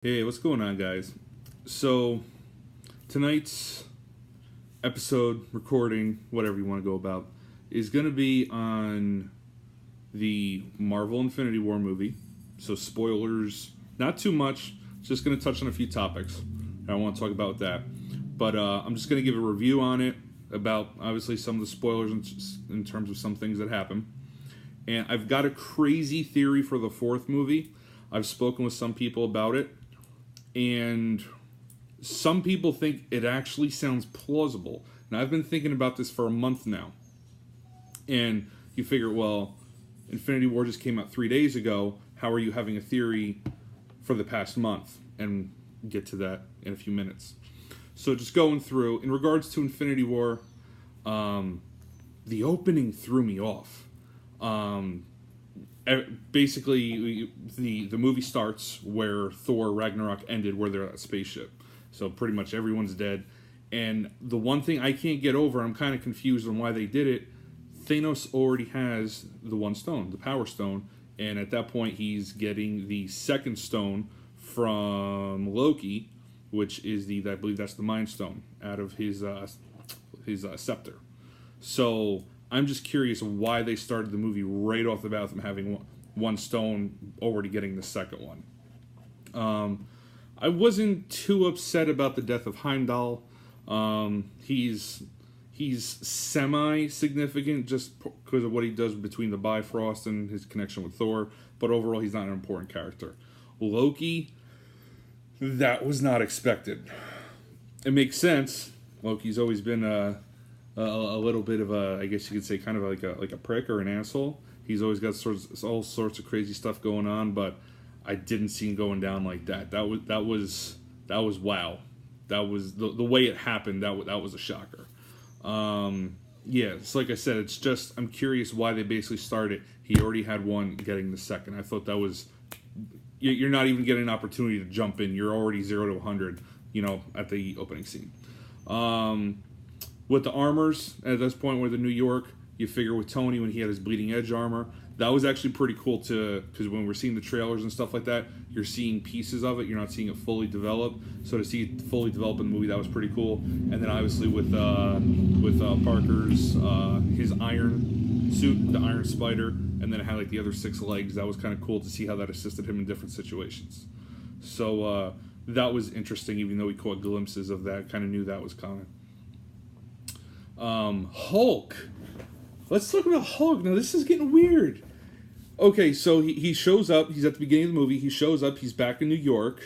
Hey, what's going on, guys? So, tonight's episode, recording, whatever you want to go about, is going to be on the Marvel Infinity War movie. So, spoilers, not too much, just going to touch on a few topics. And I want to talk about that. But I'm just going to give a review on it about, obviously, some of the spoilers in terms of some things that happen. And I've got a crazy theory for the fourth movie. I've spoken with some people about it. And some people think it actually sounds plausible. Now, I've been thinking about this for a month now. And you figure, well, Infinity War just came out 3 days ago. How are you having a theory for the past month? And get to that in a few minutes. So just going through, in regards to Infinity War, the opening threw me off. Basically, the movie starts where Thor Ragnarok ended, where they're at a spaceship. So pretty much everyone's dead. And the one thing I can't get over, I'm kind of confused on why they did it. Thanos already has the one stone, the Power Stone. And at that point, he's getting the second stone from Loki, which is I believe that's the Mind Stone, out of his scepter. So I'm just curious why they started the movie right off the bat with him having one stone, already getting the second one. I wasn't too upset about the death of Heimdall. He's semi-significant just because of what he does between the Bifrost and his connection with Thor, but overall he's not an important character. Loki, that was not expected. It makes sense. Loki's always been a little bit of a, I guess you could say, kind of like a prick or an asshole. He's always got all sorts of crazy stuff going on, but I didn't see him going down like that. That was wow. That was the way it happened. That was a shocker. Yeah, it's like I said. It's just I'm curious why they basically started. He already had one, getting the second. I thought that was, you're not even getting an opportunity to jump in. You're already 0 to 100. At the opening scene. With the armors, at this point where the New York, you figure with Tony when he had his bleeding edge armor, that was actually pretty cool because when we're seeing the trailers and stuff like that, you're seeing pieces of it, you're not seeing it fully developed. So to see it fully develop in the movie, that was pretty cool. And then obviously with Parker's his iron suit, the Iron Spider, and then it had like the other 6 legs. That was kind of cool to see how that assisted him in different situations. So that was interesting, even though we caught glimpses of that, kind of knew that was coming. Hulk. Let's talk about Hulk. Now, this is getting weird. Okay, so he shows up. He's at the beginning of the movie. He shows up. He's back in New York.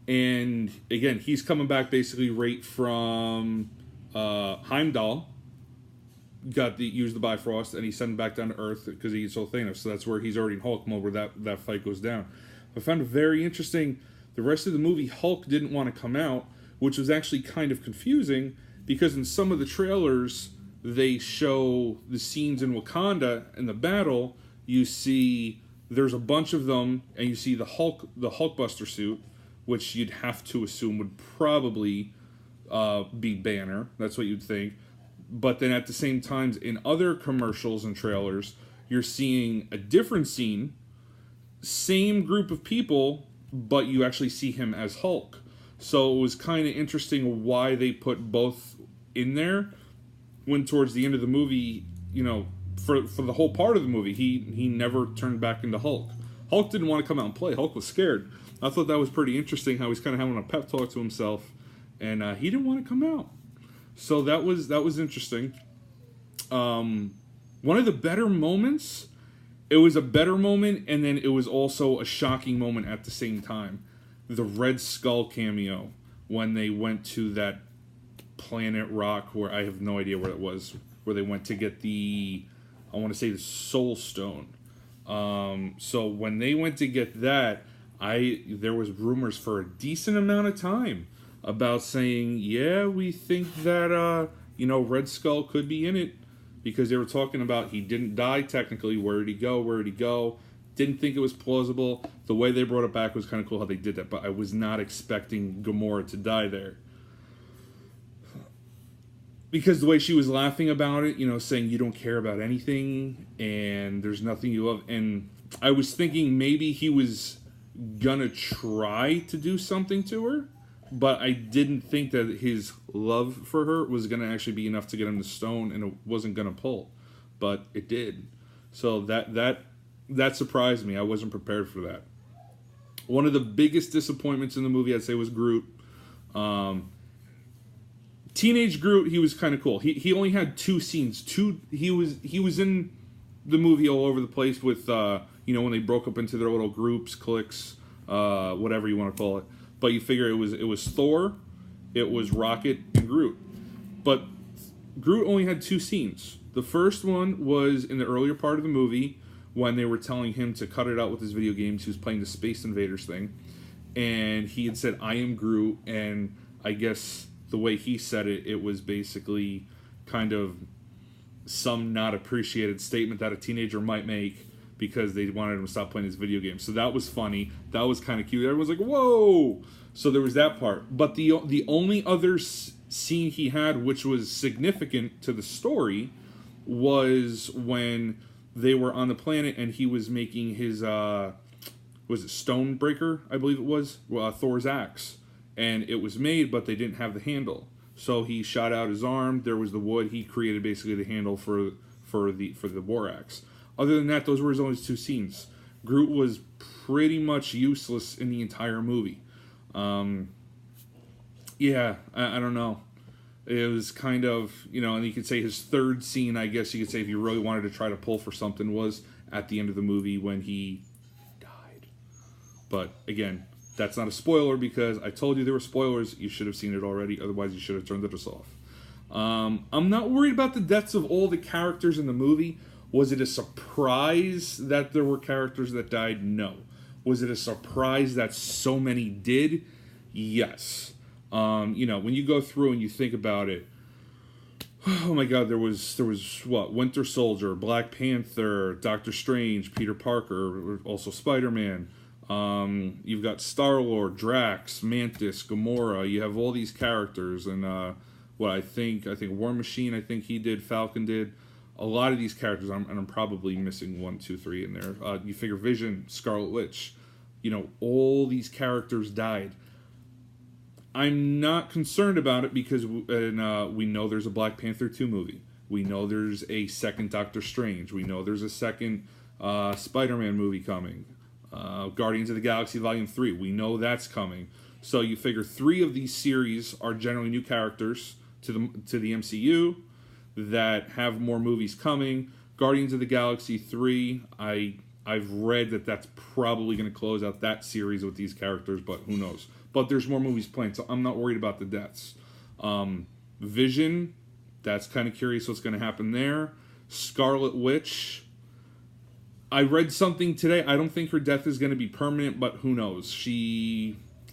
And, again, he's coming back basically right from Heimdall. Used the Bifrost, and he sent him back down to Earth because he saw Thanos. So that's where he's already in Hulk mode, where that fight goes down. I found it very interesting. The rest of the movie, Hulk didn't want to come out, which was actually kind of confusing, because in some of the trailers, they show the scenes in Wakanda in the battle. You see there's a bunch of them, and you see the Hulkbuster suit, which you'd have to assume would probably be Banner. That's what you'd think. But then at the same time, in other commercials and trailers, you're seeing a different scene, same group of people, but you actually see him as Hulk. So it was kind of interesting why they put both in there, when towards the end of the movie, for the whole part of the movie, he never turned back into Hulk. Hulk didn't want to come out and play. Hulk was scared. I thought that was pretty interesting, how he's kind of having a pep talk to himself, and he didn't want to come out. So that was interesting. One of the better moments, it was a better moment, and then it was also a shocking moment at the same time. The Red Skull cameo, when they went to that planet rock, where I have no idea where it was, where they went to get the Soul Stone. So when they went to get that, there was rumors for a decent amount of time about saying, yeah, we think that Red Skull could be in it, because they were talking about he didn't die technically. Where did he go? Didn't think it was plausible. The way they brought it back was kind of cool how they did that, but I was not expecting Gamora to die there. Because the way she was laughing about it, saying you don't care about anything and there's nothing you love. And I was thinking maybe he was gonna try to do something to her, but I didn't think that his love for her was gonna actually be enough to get him to stone, and it wasn't gonna pull, but it did. So that surprised me. I wasn't prepared for that. One of the biggest disappointments in the movie, I'd say, was Groot. Teenage Groot, he was kind of cool. He only had 2 scenes. He was in the movie all over the place with when they broke up into their little groups, cliques, whatever you want to call it. But you figure it was Thor, it was Rocket, and Groot. But Groot only had 2 scenes. The first one was in the earlier part of the movie when they were telling him to cut it out with his video games. He was playing the Space Invaders thing, and he had said, "I am Groot," and I guess the way he said it, it was basically kind of some not appreciated statement that a teenager might make because they wanted him to stop playing his video games. So that was funny. That was kind of cute. Everyone's like, whoa! So there was that part. But the only other scene he had, which was significant to the story, was when they were on the planet and he was making his, was it Stonebreaker, I believe it was? Thor's axe. And it was made, but they didn't have the handle. So he shot out his arm. There was the wood. He created basically the handle for the war axe. Other than that, those were his only 2 scenes. Groot was pretty much useless in the entire movie. Yeah, I don't know. It was kind of, and you could say his 3rd scene, I guess you could say, if you really wanted to try to pull for something, was at the end of the movie when he died. But again, that's not a spoiler because I told you there were spoilers. You should have seen it already. Otherwise, you should have turned this off. I'm not worried about the deaths of all the characters in the movie. Was it a surprise that there were characters that died? No. Was it a surprise that so many did? Yes. When you go through and you think about it, oh my God, there was what? Winter Soldier, Black Panther, Doctor Strange, Peter Parker, also Spider-Man. You've got Star-Lord, Drax, Mantis, Gamora. You have all these characters, and I think War Machine. I think he did. Falcon did. A lot of these characters, and I'm probably missing 1, 2, 3 in there. You figure Vision, Scarlet Witch. All these characters died. I'm not concerned about it because we know there's a Black Panther 2 movie. We know there's a second Doctor Strange. We know there's a second Spider-Man movie coming. Guardians of the Galaxy Volume 3. We know that's coming. So you figure 3 of these series are generally new characters to the MCU that have more movies coming. Guardians of the Galaxy 3, I've read that's probably going to close out that series with these characters, but who knows. But there's more movies planned, so I'm not worried about the deaths. Vision, that's kind of curious what's going to happen there. Scarlet Witch, I read something today. I don't think her death is going to be permanent, but who knows?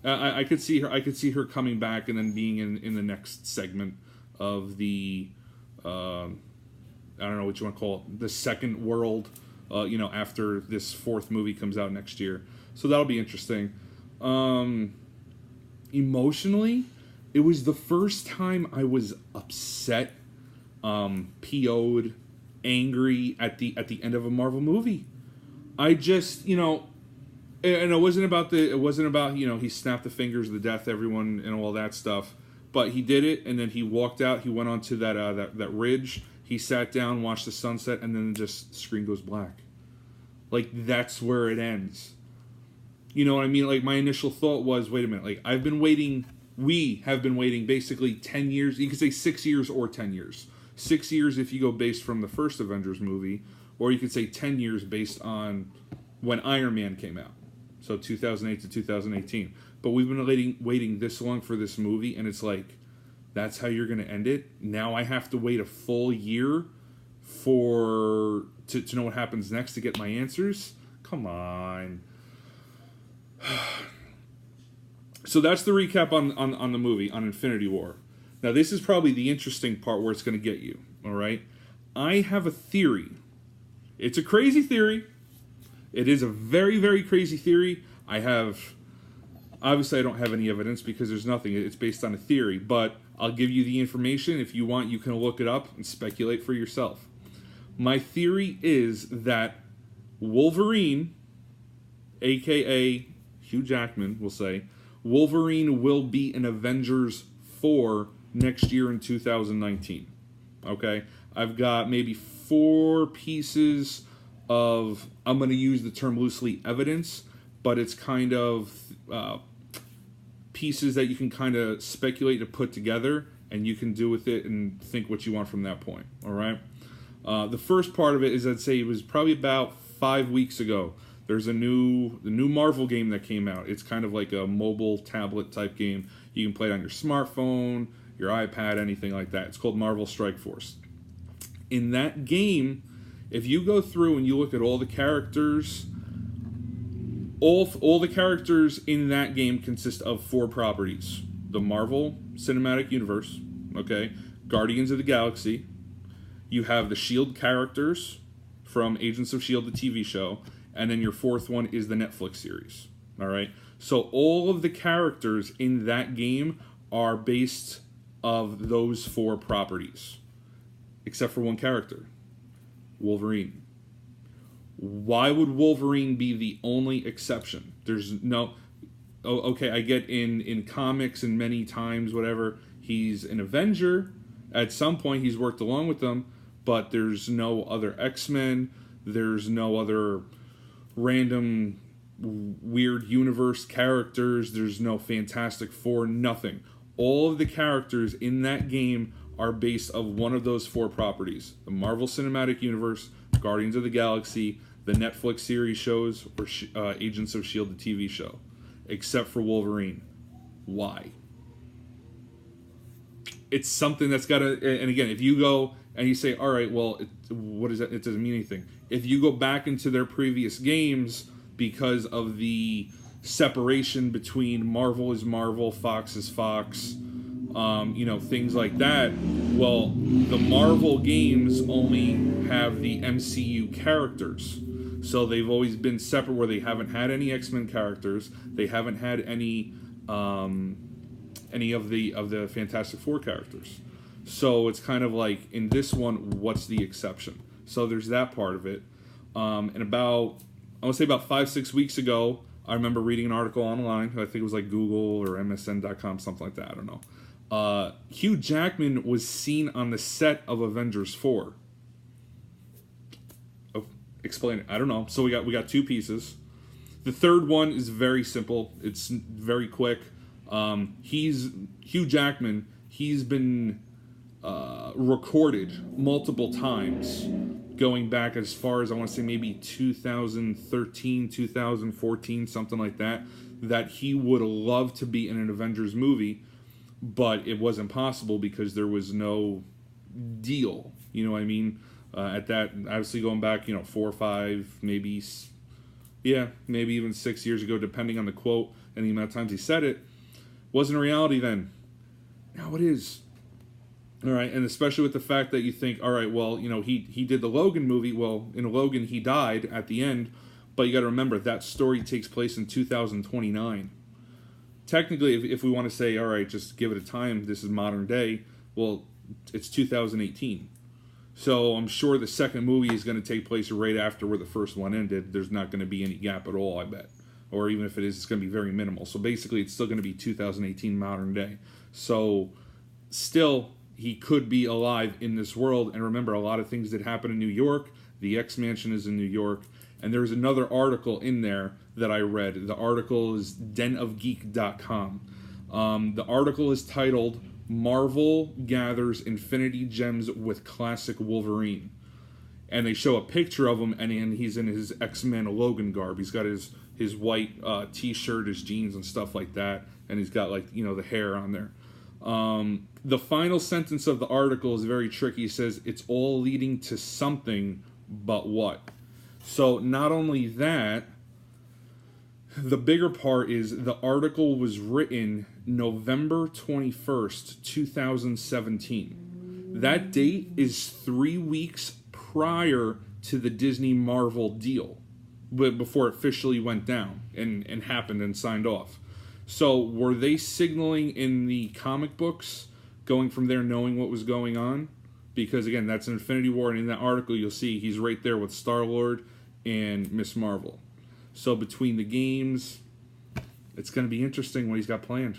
I could see her. I could see her coming back and then being in the next segment of the I don't know what you want to call it, the second world. After this 4th movie comes out next year, so that'll be interesting. Emotionally, it was the first time I was upset, PO'd, angry at the end of a Marvel movie. I just, and it wasn't about he snapped the fingers of the death, everyone, and all that stuff. But he did it, and then he walked out. He went onto that ridge. He sat down, watched the sunset, and then just the screen goes black. Like, that's where it ends. You know what I mean? Like, my initial thought was, wait a minute. Like, we have been waiting basically 10 years. You could say 6 years or 10 years. 6 years if you go based from the first Avengers movie, or you could say 10 years based on when Iron Man came out. So 2008 to 2018. But we've been waiting this long for this movie, and it's like, that's how you're going to end it? Now I have to wait a full year to know what happens next to get my answers? Come on. So that's the recap on the movie, on Infinity War. Now this is probably the interesting part where it's going to get you, all right? I have a theory. It's a crazy theory. It is a very, very crazy theory. Obviously I don't have any evidence because there's nothing. It's based on a theory, but I'll give you the information. If you want, you can look it up and speculate for yourself. My theory is that Wolverine, a.k.a. Hugh Jackman will say, Wolverine will be in Avengers 4 next year in 2019. Okay? I've got maybe 4 pieces of, I'm going to use the term loosely, evidence, but it's kind of pieces that you can kind of speculate to put together, and you can do with it and think what you want from that point. All right? The first part of it is, I'd say it was probably about 5 weeks ago. There's the new Marvel game that came out. It's kind of like a mobile tablet type game. You can play it on your smartphone, your iPad, anything like that. It's called Marvel Strike Force. In that game, if you go through and you look at all the characters, all the characters in that game consist of 4 properties. The Marvel Cinematic Universe, okay, Guardians of the Galaxy. You have the S.H.I.E.L.D. characters from Agents of S.H.I.E.L.D., the TV show, and then your 4th one is the Netflix series, all right? So all of the characters in that game are based of those 4 properties, except for one character, Wolverine. Why would Wolverine be the only exception? There's no... Oh, okay, I get in comics and many times, whatever, he's an Avenger. At some point, he's worked along with them, but there's no other X-Men. There's no other random weird universe characters. There's no Fantastic Four, nothing. All of the characters in that game are based of one of those 4 properties. The Marvel Cinematic Universe, Guardians of the Galaxy, the Netflix series shows, or Agents of S.H.I.E.L.D., the TV show. Except for Wolverine. Why? It's something that's got to... And again, if you go and you say, all right, well, what is that? It doesn't mean anything. If you go back into their previous games, because of the separation between Marvel is Marvel, Fox is Fox, things like that, well, the Marvel games only have the MCU characters. So they've always been separate, where they haven't had any X-Men characters. They haven't had any of the Fantastic Four characters. So it's kind of like, in this one, what's the exception? So there's that part of it. And I want to say about 5-6 weeks ago, I remember reading an article online. I think it was like Google or MSN.com, something like that. I don't know. Hugh Jackman was seen on the set of Avengers 4. Explain it. I don't know. So we got 2 pieces. The third one is very simple. It's very quick. He's Hugh Jackman. He's been recorded multiple times, going back as far as, I want to say, maybe 2013, 2014, something like that. That he would love to be in an Avengers movie, but it wasn't possible because there was no deal. You know what I mean? At that, obviously going back, 4 or 5, maybe even 6 years ago, depending on the quote and the amount of times he said it, wasn't a reality then. Now it is. All right, and especially with the fact that you think, all right, well, he did the Logan movie. Well, in Logan, he died at the end, but you got to remember that story takes place in 2029. Technically, if we want to say, all right, just give it a time, this is modern day, well, it's 2018. So I'm sure the second movie is going to take place right after where the first one ended. There's not going to be any gap at all, I bet. Or even if it is, it's going to be very minimal. So basically, it's still going to be 2018 modern day. So still, he could be alive in this world. And remember, a lot of things that happen in New York. The X-Mansion is in New York. And there's another article in there that I read. The article is denofgeek.com. The article is titled, Marvel Gathers Infinity Gems with Classic Wolverine. And they show a picture of him, and he's in his X-Men Logan garb. He's got his white t-shirt, his jeans, and stuff like that. And he's got, the hair on there. The final sentence of the article is very tricky. It says, it's all leading to something, but what? So not only that, the bigger part is the article was written November 21st, 2017. That date is 3 weeks prior to the Disney Marvel deal, but before it officially went down and happened and signed off. So were they signaling in the comic books, going from there knowing what was going on? Because again, that's an Infinity War, and in that article you'll see he's right there with Star-Lord and Miss Marvel. So between the games, It's going to be interesting what he's got planned.